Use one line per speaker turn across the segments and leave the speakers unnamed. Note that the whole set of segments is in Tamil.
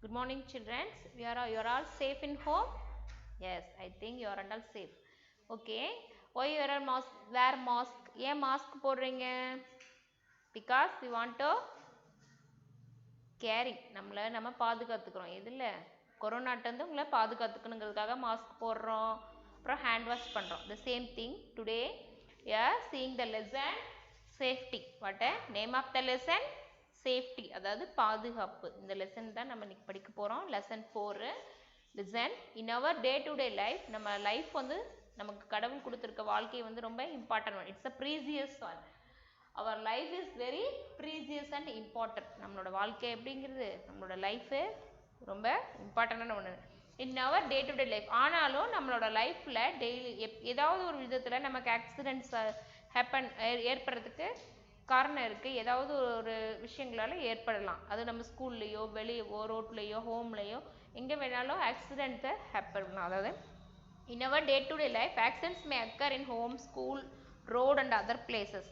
Good morning, children. You are all safe in home? Yes, I think you are all safe. Okay. Why you are mask? Wear mask. ஏன் mask போடுறீங்க? Because we want to caring. நம்ம பாதுகாத்துக்கிறோம். எதுல? கொரோனாட்டந்து உங்களை பாதுகாத்துக்கணுங்கிறதுக்காக மாஸ்க் போடுறோம். அப்புறம் ஹேண்ட் வாஷ் பண்றோம். The same thing today we are seeing the lesson safety. What a name of the lesson? Safety. அதாவது பாதுகாப்பு. இந்த லெசன் தான் நம்ம இன்னைக்கு படிக்க போறோம். Lesson 4. Listen, in our day to day life நம்ம லைஃப் வந்து நமக்கு கடவுள் கொடுத்திருக்க வாழ்க்கை வந்து ரொம்ப important one. It's a precious one. Our life is very precious and important. நம்மளோட வாழ்க்கை எப்படிங்கிறது நம்மளோட லைஃப் ரொம்ப இம்பார்ட்டன்டான ஒன்று. இன் அவர் டே டு டே லைஃப் ஆனாலும் நம்மளோட லைஃப்பில் டெய்லி ஏதாவது ஒரு விதத்தில் நமக்கு ஆக்சிடென்ட்ஸ் ஏற்படுறதுக்கு காரணம் இருக்குது. ஏதாவது ஒரு விஷயங்களால் ஏற்படலாம். அது நம்ம ஸ்கூல்லையோ வெளியவோ ரோட்லேயோ ஹோம்லேயோ எங்கே வேணாலும் ஆக்சிடென்ட்டை பண்ணலாம். அதாவது in our day to day life accidents may occur in home, school, road and other places.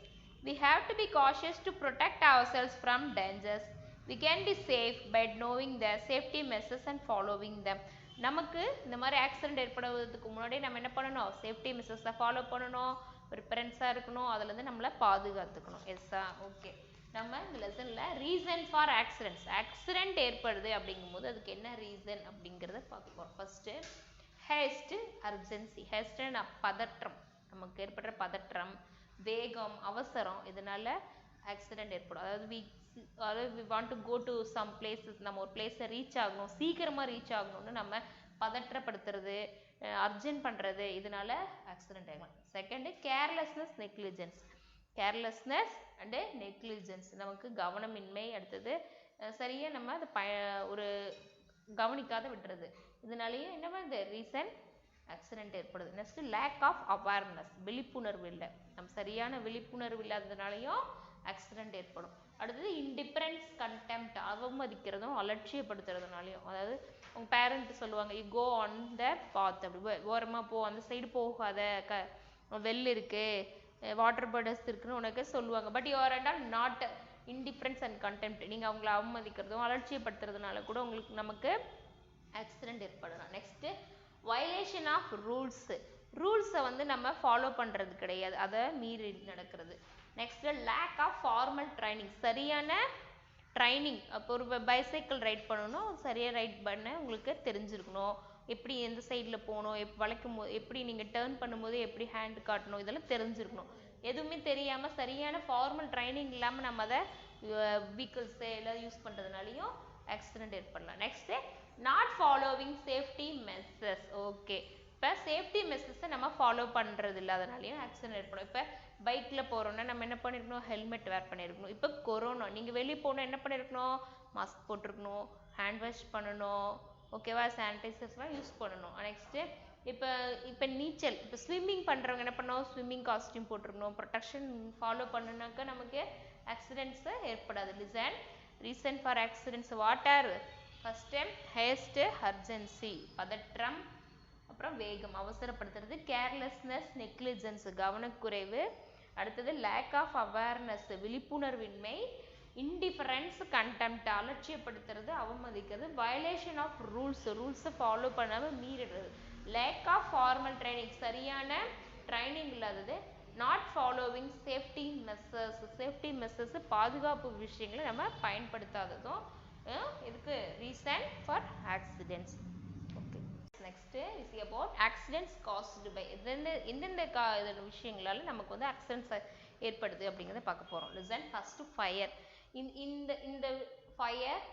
We have to be cautious to protect ourselves from dangers. We can be safe by knowing the safety measures and following them. நமக்கு இந்த மாதிரி ஆக்சிடென்ட் ஏற்படுவதற்கு முன்னாடி நம்ம என்ன பண்ணணும்? சேஃப்டி மெஷர்ஸை ஃபாலோ பண்ணணும், ப்ரிப்பரன்ஸாக இருக்கணும், அதுலேருந்து நம்மளை பாதுகாத்துக்கணும். எஸ்ஸா? ஓகே. நம்ம இந்த லெசனில் ரீசன் ஃபார் ஆக்சிடென்ட் ஏற்படுது அப்படிங்கும்போது அதுக்கு என்ன ரீசன் அப்படிங்கிறத பார்க்க போகிறோம். First ஹேஸ்ட், urgency. ஹேஸ்ட்னா பதற்றம், நமக்கு ஏற்படுற பதற்றம், வேகம், அவசரம், இதனால ஆக்சிடென்ட் ஏற்படும். அதாவது we want to go to some places, நம்ம ஒரு பிளேஸை ரீச் ஆகணும், சீக்கிரமாக ரீச் ஆகணும்னு நம்ம பதற்றப்படுத்துறது, அர்ஜென்ட் பண்ணுறது, இதனால ஆக்சிடென்ட் ஆகலாம். Second carelessness, negligence. Carelessness and negligence, நமக்கு கவனமின்மை. அடுத்தது சரியாக நம்ம அதை ஒரு கவனிக்காத விட்டுறது, இதனாலேயே என்ன பண்ணுது? ரீசன் ஆக்சிடென்ட் ஏற்படுது. நெக்ஸ்ட் லேக் ஆஃப் அவேர்னஸ், விழிப்புணர்வு இல்லை, நம்ம சரியான விழிப்புணர்வு இல்லாததுனாலையும் ஆக்சிடென்ட் ஏற்படும். அடுத்தது இன்டிஃபரன்ஸ், கண்டெம்ட், அவமதிக்கிறதும் அலட்சியப்படுத்துறதுனாலையும். அதாவது உங்கள் பேரண்ட் சொல்லுவாங்க யூ கோ ஆன் த பாத், அப்படி ஓரமாக போ, அந்த சைடு போகாத, வெல் இருக்கு, வாட்டர் பாட்டில்ஸ் இருக்குன்னு உனக்கு சொல்லுவாங்க. But you are not indifference and contempt, நீங்கள் அவங்கள அவமதிக்கிறதும் அலட்சியப்படுத்துறதுனால கூட உங்களுக்கு நமக்கு ஆக்சிடென்ட் ஏற்படலாம். நெக்ஸ்ட்டு வயலேஷன் ஆஃப் ரூல்ஸை வந்து நம்ம ஃபாலோ பண்ணுறது கிடையாது, அதை மீறி நடக்கிறது. Next lack of formal training, சரியான ட்ரைனிங். அப்போ ஒரு பைசைக்கிள் ரைட் பண்ணணும், சரியாக ரைட் பண்ண உங்களுக்கு தெரிஞ்சிருக்கணும், எப்படி எந்த சைடில் போகணும், வளைக்கும் போது எப்படி நீங்கள் டேர்ன் பண்ணும்போது எப்படி ஹேண்ட் காட்டணும், இதெல்லாம் தெரிஞ்சிருக்கணும். எதுவுமே தெரியாமல் சரியான ஃபார்மல் ட்ரைனிங் இல்லாமல் நம்ம அதை வெஹிக்கிள்ஸை எல்லாம் யூஸ் பண்ணுறதுனாலையும் ஆக்சிடென்ட் ஏற்படலாம். Next not following safety measures. Okay, இப்போ சேஃப்டி மெஷர்ஸை நம்ம ஃபாலோ பண்ணுறது இல்லாதனாலையும் ஆக்சிடென்ட் ஏற்படும். இப்போ பைக்கில் போகிறோன்னா நம்ம என்ன பண்ணியிருக்கணும்? ஹெல்மெட் வேர் பண்ணியிருக்கணும். இப்போ கொரோனா, நீங்கள் வெளியே போகணும், என்ன பண்ணியிருக்கணும்? மாஸ்க் போட்டிருக்கணும், ஹேண்ட் வாஷ் பண்ணணும், ஓகேவா, சானிடைசர்ஸ்லாம் யூஸ் பண்ணணும். நெக்ஸ்ட்டு இப்போ நீச்சல், இப்போ ஸ்விம்மிங் பண்ணுறவங்க என்ன பண்ணணும்? ஸ்விம்மிங் காஸ்டியூம் போட்டிருக்கணும், ப்ரொடெக்ஷன் ஃபாலோ பண்ணுனாக்கா நமக்கு ஆக்சிடென்ட்ஸு ஏற்படாது. Reason for accidents what are? First time haste, urgency, பதற்றம், அப்புறம் வேகம், அவசரப்படுத்துறது, கேர்லெஸ்னஸ், நெக்லிஜென்ஸ், கவனக்குறைவு, அடுத்தது லேக் ஆஃப் அவேர்னஸ், விழிப்புணர்வின்மை, இன்டிஃபரன்ஸ், கண்டெம்ட், அலட்சியப்படுத்துறது, அவமதிக்கிறது, வயலேஷன் ஆஃப் ரூல்ஸை ஃபாலோ பண்ணாமல் மீறிடுறது, லேக் ஆஃப் ஃபார்மல் ட்ரைனிங், சரியான ட்ரைனிங் இல்லாதது, நாட் ஃபாலோவிங் சேஃப்டி மெஷர்ஸ், பாதுகாப்பு விஷயங்களை நம்ம பயன்படுத்தாததும் இதுக்கு reason for accidents. Okay, next is about accidents caused by, எந்தெந்த விஷயங்களால நமக்கு வந்து ஆக்சிடென்ட்ஸ் ஏற்படுது அப்படிங்கிறத பார்க்க போகிறோம். லிசன். First fire. இந்த fire,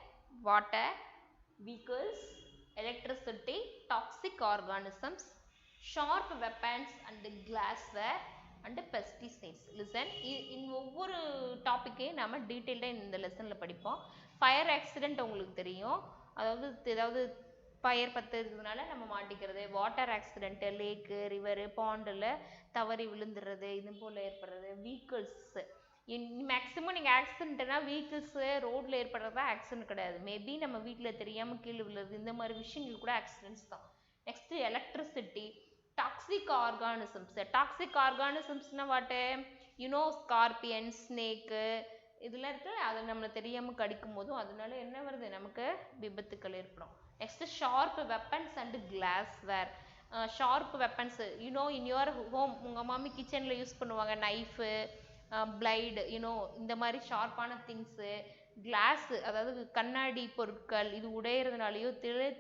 water, vehicles, electricity, toxic organisms, sharp weapons and glassware and pesticides. Listen, ஒவ்வொரு டாப்பிக்கையும் நம்ம டீட்டெயில்டாக இந்த லெசனில் படிப்போம். ஃபயர் ஆக்சிடென்ட் உங்களுக்கு தெரியும், அதாவது ஏதாவது ஃபயர் பற்றுறதுனால நம்ம மாட்டிக்கிறது, வாட்டர் ஆக்சிடென்ட்டு, லேக்கு, ரிவரு, பாண்டில் தவறி விழுந்துடுறது, இது போல் ஏற்படுறது, வெஹிக்கிள்ஸு. மேக்ஸிமம் நீங்கள் ஆக்சிடென்ட்னா வெஹிக்கிள்ஸு ரோட்டில் ஏற்படுறதா ஆக்சிடென்ட் கிடையாது, மேபி நம்ம வீட்டில் தெரியாமல் கீழே விழுறது, இந்த மாதிரி விஷயங்கள் கூட ஆக்சிடென்ட்ஸ் தான். Next electricity, toxic organisms. டாக்ஸிக் ஆர்கானிசம்ஸ்னால் வாட்டு? யூனோ, ஸ்கார்பியன், ஸ்னேக்கு, இதில் இருக்கு அதை நம்ம தெரியாமல் கடிக்கும் போதும் அதனால என்ன வருது நமக்கு விபத்துக்கள் ஏற்படும். Next sharp weapons and glassware. Sharp weapons you know in your home உங்கள் மாமி கிச்சனில் யூஸ் பண்ணுவாங்க நைஃபு பிளைடு யூனோ இந்த மாதிரி ஷார்ப்பான திங்ஸு கிளாஸு அதாவது கண்ணாடி பொருட்கள் இது உடையிறதுனாலையோ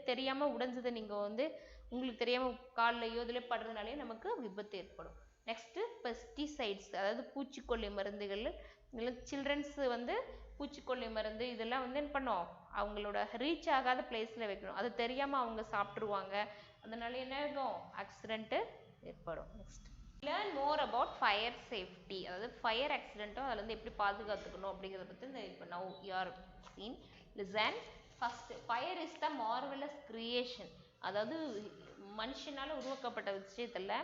தெரியாமல் உடைஞ்சதை நீங்கள் வந்து உங்களுக்கு தெரியாமல் கால்லையோ இதில் படுறதுனாலையோ நமக்கு விபத்து ஏற்படும். நெக்ஸ்ட்டு பெஸ்டிசைட்ஸ் அதாவது பூச்சிக்கொல்லி மருந்துகள் இல்லை சில்ட்ரன்ஸ் வந்து பூச்சிக்கொல்லி மருந்து இதெல்லாம் வந்து என்ன பண்ணோம் அவங்களோட ரீச் ஆகாத பிளேஸில் வைக்கணும். அது தெரியாமல் அவங்க சாப்பிட்ருவாங்க. அதனால என்ன ஆகும் ஆக்சிடென்ட்டு ஏற்படும். Next learn more about fire safety அதாவது ஃபயர் ஆக்சிடென்ட்டும் அதில் வந்து எப்படி பாதுகாத்துக்கணும் அப்படிங்கிறத பற்றி இந்த இப்போ now you're seen listen. First fire is the marvellous creation அதாவது மனுஷனால் உருவாக்கப்பட்ட விஷயத்தில்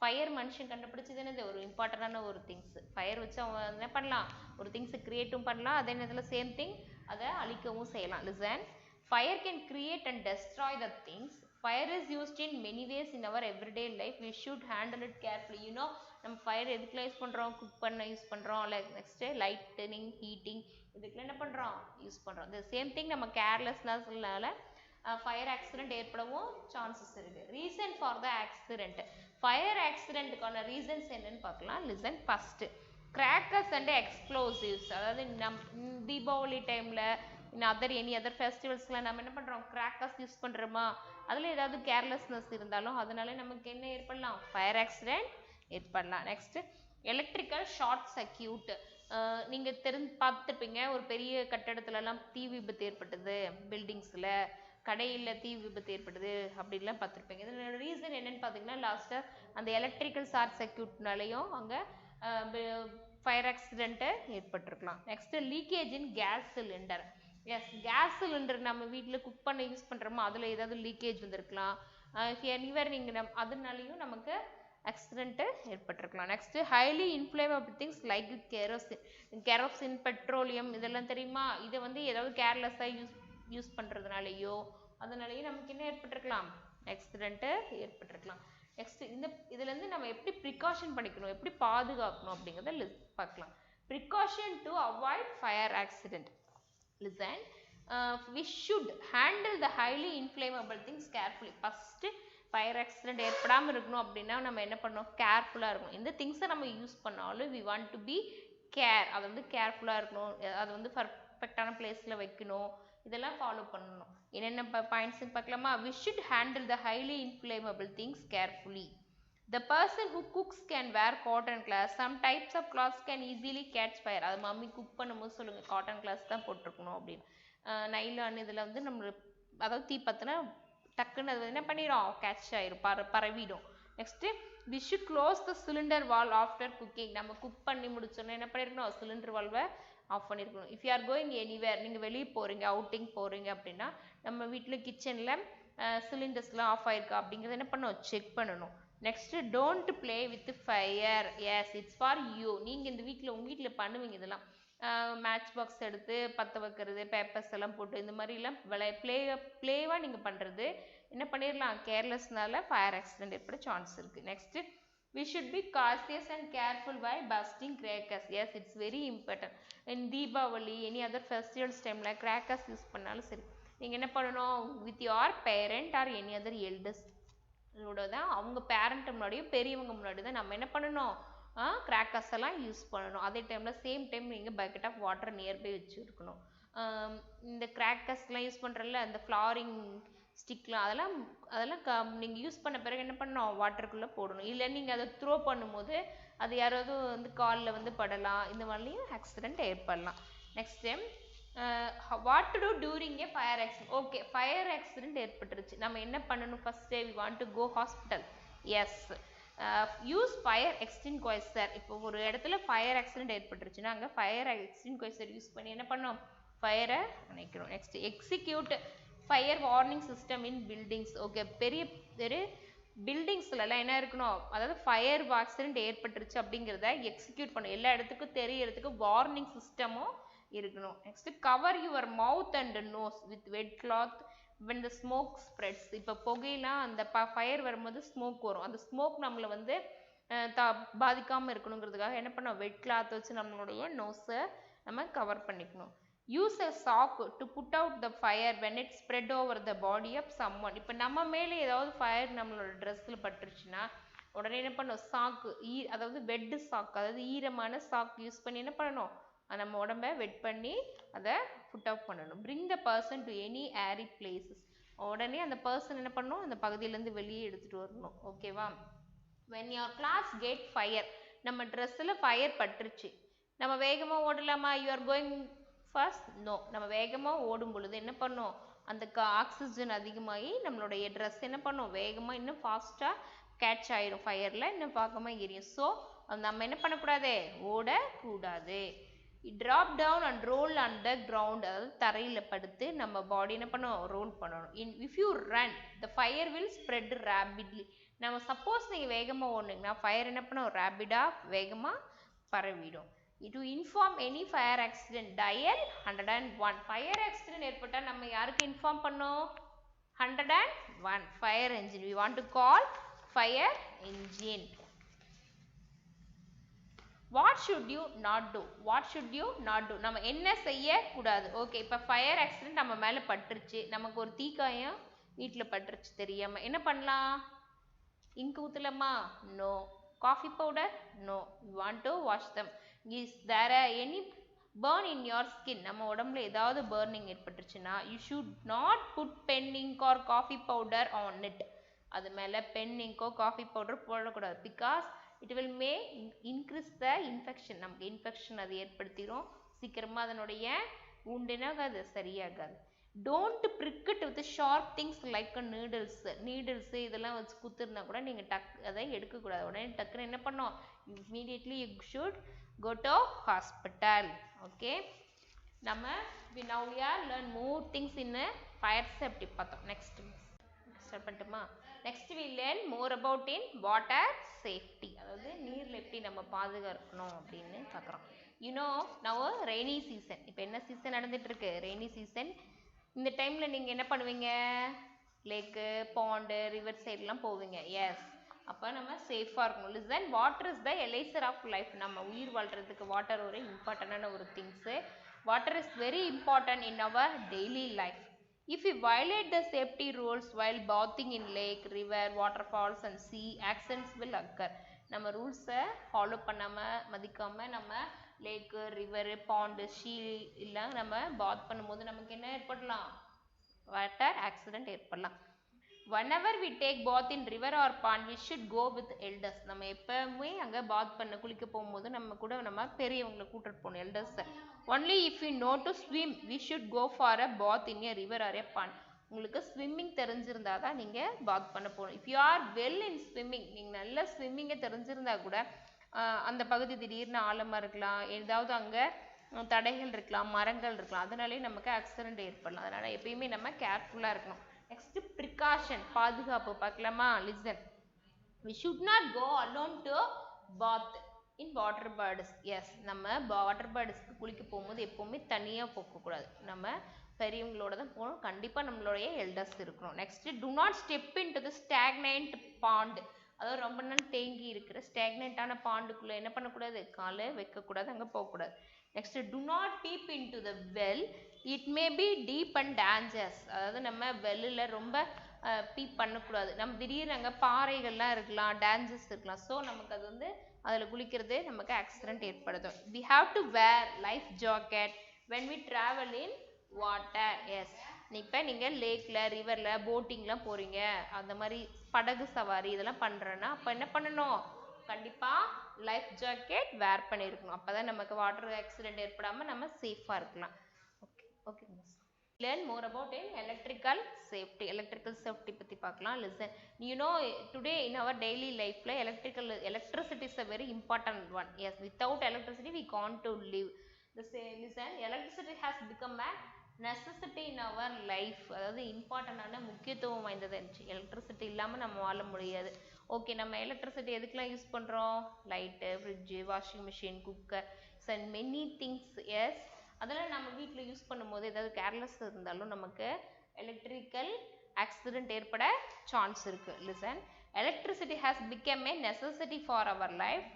ஃபயர் மனுஷன் கண்டுபிடிச்சது என்னது ஒரு இம்பார்ட்டண்டான ஒரு திங்ஸ். ஃபயர் வச்சு அவன் என்ன பண்ணலாம் ஒரு திங்ஸை கிரியேட்டும் பண்ணலாம் அதே நேரத்தில் சேம் திங் அதை அழிக்கவும் செய்யலாம். Listen fire can create and destroy the things. Fire is used in many ways in our everyday life. We should handle it carefully. You know நம்ம ஃபயர் எதுக்குலாம் யூஸ் பண்ணுறோம் குக் பண்ண யூஸ் பண்ணுறோம் லைக் நெக்ஸ்ட்டு லைட்டனிங் ஹீட்டிங் இதுக்குலாம் என்ன பண்ணுறோம் யூஸ் பண்ணுறோம். இந்த சேம் திங் நம்ம கேர்லெஸ்னால ஃபயர் ஆக்சிடென்ட் ஏற்படவும் சான்சஸ் இருக்குது. Reason for the accident fire ஆக்சிடென்ட்டுக்கான ரீசன்ஸ் என்னன்னு பார்க்கலாம். Listen first crackers and explosives அதாவது தீபாவளி டைமில் எனி அதர் ஃபெஸ்டிவல்ஸ்லாம் நம்ம என்ன பண்ணுறோம் கிராக்கர்ஸ் யூஸ் பண்ணுறோமா அதில் ஏதாவது கேர்லெஸ்னஸ் இருந்தாலும் அதனால நமக்கு என்ன ஏற்படலாம் ஃபயர் ஆக்சிடென்ட் ஏற்படலாம். நெக்ஸ்ட்டு எலக்ட்ரிக்கல் ஷார்ட் சர்க்கியூட் நீங்கள் பார்த்துருப்பீங்க ஒரு பெரிய கட்டடத்துலலாம் தீ விபத்து ஏற்பட்டது பில்டிங்ஸில் கடையில் தீ விபத்து ஏற்படுது அப்படின்லாம் பார்த்துருப்பீங்க. இதனோட ரீசன் என்னென்னு பார்த்தீங்கன்னா லாஸ்ட்டாக அந்த எலக்ட்ரிக்கல் ஷார்ட் சர்க்கியூட்னாலையும் அங்கே ஃபயர் ஆக்சிடென்ட்டு ஏற்பட்டிருக்கலாம். Next leakage in gas cylinder. Yes gas cylinder நம்ம வீட்டில் குக் பண்ண யூஸ் பண்ணுறோமோ அதில் ஏதாவது லீக்கேஜ் வந்திருக்கலாம். எனிவேர் நீங்கள் அதனாலையும் நமக்கு ஆக்சிடென்ட்டு ஏற்பட்டிருக்கலாம். Next highly inflammable things like kerosene petroleum இதெல்லாம் தெரியுமா இதை வந்து ஏதாவது கேர்லெஸ்ஸாக யூஸ் பண்ணுறதுனாலையோ அதனாலேயும் நமக்கு என்ன ஏற்பட்டிருக்கலாம் ஆக்சிடென்ட்டு ஏற்பட்டிருக்கலாம். நெக்ஸ்ட் இதுலேருந்து நம்ம எப்படி ப்ரிகாஷன் பண்ணிக்கணும் எப்படி பாதுகாக்கணும் அப்படிங்கிறத பார்க்கலாம். Precaution to avoid fire accident. Listen, we should handle the highly inflammable things carefully. First fire accident ஏற்படாமல் இருக்கணும் அப்படின்னா நம்ம என்ன பண்ணணும் கேர்ஃபுல்லாக இருக்கணும். எந்த திங்ஸை நம்ம யூஸ் பண்ணாலும் we want to be care அதை வந்து கேர்ஃபுல்லாக இருக்கணும். அதை வந்து பர்ஃபெக்டான பிளேஸில் வைக்கணும். இதெல்லாம் ஃபாலோ பண்ணணும். என்னென்ன பாயிண்ட்ஸ்ன்னு பார்க்கலாமா. we should handle the highly inflammable things carefully. The person who cooks can wear cotton cloth. Some types of cloths can easily catch fire. அது மம்மி குக் பண்ணும்போது சொல்லுங்கள் காட்டன் கிளாஸ் தான் போட்டிருக்கணும் அப்படின்னு. நைலான் இதில் வந்து நம்ம அதாவது தீ பற்றினா டக்குன்னு அது என்ன பண்ணிடும் கேட்ச் ஆயிரும் பரவிடும். Next we should close the cylinder valve after cooking. நம்ம குக் பண்ணி முடிச்சோன்னா என்ன பண்ணிருக்கணும் சிலிண்டர் வால்வை ஆஃப் பண்ணியிருக்கணும். If you are going anywhere நீங்கள் வெளியே போகிறீங்க அவுட்டிங் போகிறீங்க அப்படின்னா நம்ம வீட்டில் கிச்சனில் சிலிண்டர்ஸ்லாம் ஆஃப் ஆயிருக்கா அப்படிங்கிறத என்ன பண்ணணும் செக் பண்ணணும். Next don't play with fire. S it's for you. நீங்கள் இந்த வீட்டில் உங்கள் வீட்டில் பண்ணுவீங்க இதெல்லாம் மேட்ச் பாக்ஸ் எடுத்து பற்ற வைக்கிறது பேப்பர்ஸ் எல்லாம் போட்டு இந்த மாதிரிலாம் ப்ளேவாக நீங்கள் பண்ணுறது என்ன பண்ணிடலாம் கேர்லெஸ்னால ஃபயர் ஆக்சிடென்ட் ஏற்பட சான்ஸ் இருக்குது. Next we should be cautious and careful while busting crackers. Yes, it's very important. In Deepavali, any other festivals time like crackers use பண்ணாலும் சரி நீங்கள் என்ன பண்ணணும் with your parent or any other elders இதோட தான் அவங்க பேரண்ட் முன்னாடியும் பெரியவங்க முன்னாடி தான் நம்ம என்ன பண்ணணும் கிராக்கர்ஸ் எல்லாம் யூஸ் பண்ணணும். அதே டைமில் சேம் டைம் நீங்கள் பக்கெட் ஆஃப் வாட்டர் நியர்பை வச்சுருக்கணும். இந்த கிராக்கர்ஸ்லாம் யூஸ் பண்ணுறல அந்த ஃப்ளாரிங் ஸ்டிக்லாம் அதெல்லாம் நீங்கள் யூஸ் பண்ண பிறகு என்ன பண்ணணும் வாட்டருக்குள்ளே போடணும். இல்லை நீங்கள் அதை த்ரோ பண்ணும்போது அது யாராவது வந்து காலில் வந்து படலாம் இந்த மாதிரியும் ஆக்சிடென்ட் ஏற்படலாம். Next time what to do during a fire accident. Okay fire accident ஏற்பட்டுருச்சு நம்ம என்ன பண்ணணும் first we want to go hospital. Yes use fire extinguisher. இப்போ ஒரு இடத்துல ஃபயர் ஆக்சிடென்ட் ஏற்பட்டுருச்சுன்னா அங்கே ஃபயர் எக்ஸ்டிங்க்வைசர் யூஸ் பண்ணி என்ன பண்ணணும் ஃபயரை அணைக்கணும். Next execute fire warning system in buildings. Okay பெரிய பில்டிங்ஸ்லாம் என்ன இருக்கணும் அதாவது ஃபயர் ஆக்சிடென்ட் ஏற்பட்டுருச்சு அப்படிங்கிறத எக்ஸிக்யூட் பண்ணும் எல்லா இடத்துக்கும் தெரியறதுக்கு வார்னிங் சிஸ்டமும் இருக்கணும். Next cover your mouth and nose with wet cloth when the smoke spreads. இப்போ புகையெல்லாம் அந்த ஃபயர் வரும்போது ஸ்மோக் வரும் அந்த ஸ்மோக் நம்மளை வந்து பாதிக்காமல் இருக்கணுங்கிறதுக்காக என்ன பண்ணோம் வெட் கிளாத் வச்சு நம்மளுடைய நோஸை நம்ம கவர் பண்ணிக்கணும். Use a sock to put out the fire when it spread over the body of someone. இப்போ நம்ம மேலே ஏதாவது ஃபயர் நம்மளோட ட்ரெஸ்ஸில் பட்டுருச்சுன்னா உடனே என்ன பண்ணணும், சாக்கு அதாவது வெட் சாக்கு, அதாவது ஈரமான சாக்கு யூஸ் பண்ணி என்ன பண்ணணும், நம்ம உடம்ப வெட் பண்ணி அதை புட் அவுட் பண்ணணும். Bring the person to any ஏரி பிளேசஸ். உடனே அந்த பர்சன் என்ன பண்ணணும், அந்த பகுதியிலேருந்து வெளியே எடுத்துகிட்டு வரணும். ஓகேவா? when your class get fire, நம்ம ட்ரெஸ்ஸில் ஃபயர் பட்டுருச்சு, நம்ம வேகமாக ஓடலாமா? you are going fast? no. நம்ம வேகமாக ஓடும் பொழுது என்ன பண்ணும், அந்த ஆக்சிஜன் அதிகமாகி நம்மளுடைய ட்ரெஸ் என்ன பண்ணும், வேகமாக இன்னும் ஃபாஸ்ட்டாக கேட்ச் ஆயிரும், ஃபயரில் இன்னும் பார்க்காம எரியும். ஸோ நம்ம என்ன பண்ணக்கூடாது, ஓடக்கூடாது. drop down and roll on the ground, அதாவது தரையில் படுத்து நம்ம பாடி என்ன பண்ணணும், ரோல் பண்ணணும். if you run the fire will spread rapidly. நம்ம சப்போஸ் நீங்கள் வேகமாக ஓடுனீங்கன்னா ஃபயர் என்ன பண்ணும், ரேபிடாக வேகமாக பரவிடும். to inform any fire accident dial 101. Fire accident ஏற்பட்டால் நம்ம யாருக்கு இன்ஃபார்ம் பண்ணோம், 101 fire engine. we want to call fire engine. what should you not do? what should you not do? நம்ம என்ன செய்யக்கூடாது? ஓகே, இப்போ ஃபயர் ஆக்சிடென்ட் நம்ம மேலே பட்டுருச்சு, நமக்கு ஒரு தீக்காயம் வீட்டில் பட்டுருச்சு தெரியாமல், என்ன பண்ணலாம், இங்கு ஊற்றலாமா? No. Coffee powder? No. You want to wash them. Is there any burn in your skin? நம்ம உடம்புல ஏதாவது பர்னிங் ஏற்பட்டுருச்சுன்னா you should not put pen ink or coffee powder on it. அது மேலே பென் இங்கோ காஃபி பவுடர் போடக்கூடாது. Because it will may increase the infection. நமக்கு இன்ஃபெக்ஷன் அது ஏற்படுத்திடும், சீக்கிரமாக அதனுடைய உண்டுனாகாது, சரியாகாது. Don't prick it with sharp things like needles இதெல்லாம் வச்சு குத்துருந்தா கூட நீங்கள் அதை எடுக்கக்கூடாது. உடனே டக்குன்னு என்ன பண்ணோம், immediately you should go to hospital. okay, நம்ம now we are learn more things in fire safety பார்த்தோம். next ஸ்டார்ட் பண்ணட்டுமா? next we learn more about in water safety, அதாவது நீரில் எப்படி நம்ம பாதுகாக்கணும் அப்படின்னு பார்க்குறோம். now rainy season. இப்போ என்ன சீசன் நடந்துட்டு இருக்கு, ரெய்னி சீசன். இந்த டைமில் நீங்கள் என்ன பண்ணுவீங்க, லேக்கு, பாண்டு, ரிவர் சைட்லாம் போவீங்க. எஸ், அப்போ நம்ம சேஃபாக இருக்கணும். Listen, water is the elixir of life. நம்ம உயிர் வாழ்கிறதுக்கு வாட்டர் ஒரு இம்பார்ட்டண்டான ஒரு things. Water is very important in our daily life. If you violate the safety rules while bathing in lake, river, water falls and sea, accidents will occur. நம்ம ரூல்ஸை ஃபாலோ பண்ணாமல் மதிக்காமல் நம்ம லேக்கு, ரிவரு, பாண்டு, ஷீல் இல்லை நம்ம பாத் பண்ணும்போது நமக்கு என்ன ஏற்படலாம், வாட்டர் ஆக்சிடென்ட் ஏற்படலாம். whenever we take bath in river or pond we should go with elders. நம்ம எப்பவுமே அங்கே பாத் பண்ண குளிக்க போகும்போது நம்ம கூட நம்ம பெரியவங்களை கூட்டிட்டு போகணும், elders. only if you know to swim we should go for a bath in a river or a pond. உங்களுக்கு ஸ்விம்மிங் தெரிஞ்சிருந்தா தான் நீங்கள் பாத் பண்ண போகணும். If you R well in swimming, நீங்கள் நல்ல ஸ்விம்மிங்கை தெரிஞ்சிருந்தா கூட அந்த பகுதி திடீர்னு ஆழமாக இருக்கலாம், ஏதாவது அங்கே தடைகள் இருக்கலாம், மரங்கள் இருக்கலாம், அதனாலே நமக்கு ஆக்சிடென்ட் ஏற்படலாம். அதனால் எப்பயுமே நம்ம கேர்ஃபுல்லாக இருக்கணும். நெக்ஸ்ட் ப்ரிகாஷன், பாதுகாப்பு பார்க்கலாமா? Listen, we should not go alone to bath in water bodies. Yes, நம்ம வாட்டர் பாடிஸ்க்கு குளிக்க போகும்போது எப்போவுமே தனியாக போகக்கூடாது, நம்ம பெரியவங்களோட தான் போகணும். கண்டிப்பாக நம்மளுடைய எல்டர்ஸ் இருக்கணும். Next, do not step into the stagnant pond. அதாவது ரொம்ப நாள் தேங்கி இருக்கிற ஸ்டாக்னெண்ட்டான பாண்டுக்குள்ளே என்ன பண்ணக்கூடாது, காலை வைக்கக்கூடாது, அங்கே போகக்கூடாது. Next, do not peep into the well, it may be deep and dangerous. அதாவது நம்ம வெல்லில் ரொம்ப பீப் பண்ணக்கூடாது. நம்ம திடீர்னு அங்கே பாறைகள்லாம் இருக்கலாம், டேஞ்சர்ஸ் இருக்கலாம். ஸோ நமக்கு அது வந்து அதில் குளிக்கிறது நமக்கு ஆக்சிடென்ட் ஏற்படுத்தும். we have to wear life jacket when we travel in water. Yes, இப்போ நீங்கள் லேக்கில், ரிவரில், போட்டிங்லாம் போகிறீங்க, அந்த மாதிரி படகு சவாரி இதெல்லாம் பண்ணுறேன்னா அப்போ என்ன பண்ணணும், கண்டிப்பாக லைஃப் ஜாக்கெட் வேர் பண்ணியிருக்கணும். அப்போ தான் நமக்கு வாட்டர் ஆக்சிடென்ட் ஏற்படாமல் நம்ம சேஃபாக இருக்கலாம். Okay okay miss. Learn more about in electrical safety. Electrical safety பற்றி பார்க்கலாம். Listen, today in our daily லைஃப்பில் electricity is a very important one. Yes, without electricity we can't to live. Listen, electricity has become a necessity in our life. அதாவது இம்பார்ட்டண்டான முக்கியத்துவம் வாய்ந்தது இருந்துச்சு. எலக்ட்ரிசிட்டி இல்லாமல் நம்ம வாழ முடியாது. ஓகே, நம்ம எலக்ட்ரிசிட்டி எதுக்கெலாம் யூஸ் பண்ணுறோம், light, fridge, washing machine, cooker, and many things. Yes, அதெல்லாம் நம்ம வீட்டில் யூஸ் பண்ணும்போது ஏதாவது கேர்லெஸ் இருந்தாலும் நமக்கு எலக்ட்ரிக்கல் ஆக்சிடென்ட் ஏற்பட சான்ஸ் இருக்குது. Listen, electricity has become a necessity for our life.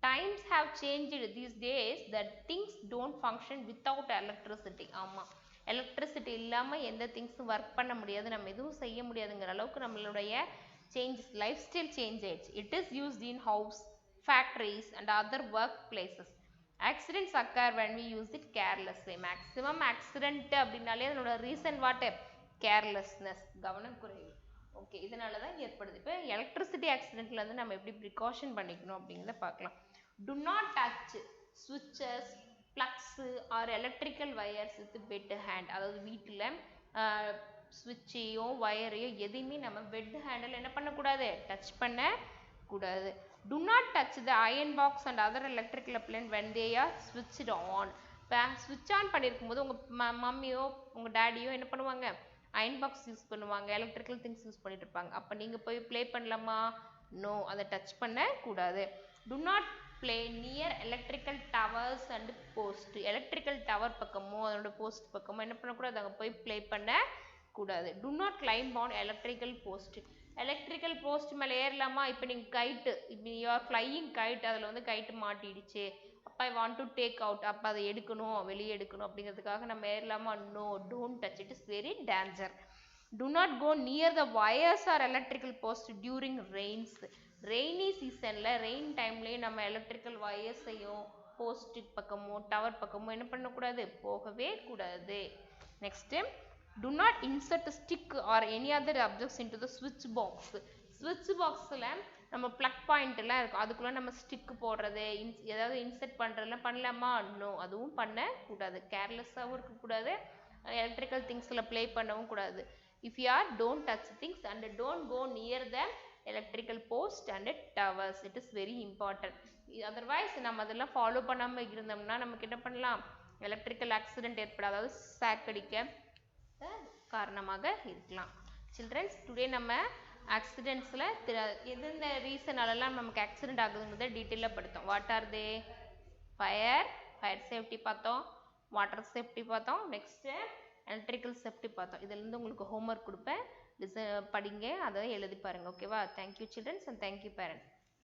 times have changed these days that things don't function without electricity. ஆமா, எலக்ட்ரிசிட்டி இல்லாமல் எந்த திங்ஸும் ஒர்க் பண்ண முடியாது, நம்ம எதுவும் செய்ய முடியாதுங்கிற அளவுக்கு நம்மளுடைய சேஞ்சஸ், லைஃப் ஸ்டைல் சேஞ்ச் ஆயிடுச்சு. It is used in house, factories and other workplaces. Accidents occur when we use it carelessly. Maximum accident அப்படின்னாலே அதனோட ரீசன் வாட்? கேர்லெஸ்னஸ், கவனக்குறைவு. ஓகே, இதனால தான் ஏற்படுது. இப்போ எலக்ட்ரிசிட்டி ஆக்சிடென்ட்ல வந்து நம்ம எப்படி ப்ரிகாஷன் பண்ணிக்கணும் அப்படிங்கிறத பார்க்கலாம். டு நாட் டச் ஸ்விட்சஸ், plugs or electrical wires with wet hand. அதாவது வீட்டில் ஸ்விட்சையோ வயரையோ எதையுமே நம்ம வெட் ஹேண்டில் என்ன பண்ணக்கூடாது? டச் பண்ணக்கூடாது. Do not touch the iron box and other electrical appliances when they are switched on. இப்போ ஸ்விட்ச் ஆன் பண்ணியிருக்கும் போது உங்கள் மம்மியோ உங்கள் டேடியோ என்ன பண்ணுவாங்க? அயன் பாக்ஸ் யூஸ் பண்ணுவாங்க, எலக்ட்ரிக்கல் திங்ஸ் யூஸ் பண்ணிட்டு இருப்பாங்க. அப்போ நீங்கள் போய் ப்ளே பண்ணலாமா? நோ, அதை டச் பண்ணக்கூடாது. Do not play near electrical towers and post. Electrical tower பக்கமோ அதோட போஸ்ட் பக்கமோ என்ன பண்ணக்கூடாது? அங்கே போய் ப்ளே பண்ணக்கூடாது. Do not climb on electrical post. Electrical post மேலே ஏறலாமா? இப்போ நீங்கள் கைட்டு, இப்போ யூஆர் ஃப்ளையிங் கைட், அதில் வந்து கைட்டு மாட்டிடுச்சு, அப்போ I want to take out, அப்போ அதை எடுக்கணும், வெளியே எடுக்கணும் அப்படிங்கிறதுக்காக நம்ம ஏறலாமா? No, don't touch, it is very danger. Do not go near the wires or electrical post during rains. Rainy சீசனில், ரெயின் டைம்லேயே நம்ம எலக்ட்ரிக்கல் வயர்ஸையும் போஸ்ட் பக்கமோ டவர் பக்கமோ என்ன பண்ணக்கூடாது? போகவே கூடாது. Next, do not insert stick or any other objects into the switch box. switch boxல நம்ம plug point எல்லாம் இருக்கும், அதுக்குள்ள நம்ம ஸ்டிக் போடுறது, ஏதாவது இன்செர்ட் பண்றதெல்லாம் பண்ணலாமா? நோ, அதுவும் பண்ணக்கூடாது. கேர்லெஸ்ஸாகவும் இருக்கக்கூடாது, எலக்ட்ரிக்கல் திங்ஸ்ல ப்ளே பண்ணவும் கூடாது. If you are, don't touch things and don't go near the electrical post and towers. It is very important. Otherwise நம்ம அதெல்லாம் ஃபாலோ பண்ணாமல் இருந்தோம்னா நமக்கு என்ன பண்ணலாம்? எலக்ட்ரிக்கல் ஆக்சிடென்ட் ஏற்பட, அதாவது சாக்கடிக்க காரணமாக இருக்கலாம். சில்ட்ரன்ஸ், டுடே நம்ம ஆக்சிடென்ட்ஸில் எந்தெந்த ரீசனாலெல்லாம் நமக்கு ஆக்சிடென்ட் ஆகுதுங்கிறத டீட்டெயிலாக படித்தோம். What are they? Fire safety பார்த்தோம், வாட்டர் சேஃப்டி பார்த்தோம், நெக்ஸ்ட்டு எலக்ட்ரிக்கல் சேஃப்டி பார்த்தோம். இதுலேருந்து உங்களுக்கு ஹோம்ஒர்க் கொடுப்பேன், படிங்க, அதை எழுதி பாருங்கள். ஓகேவா? Thank you childrens and thank you parents.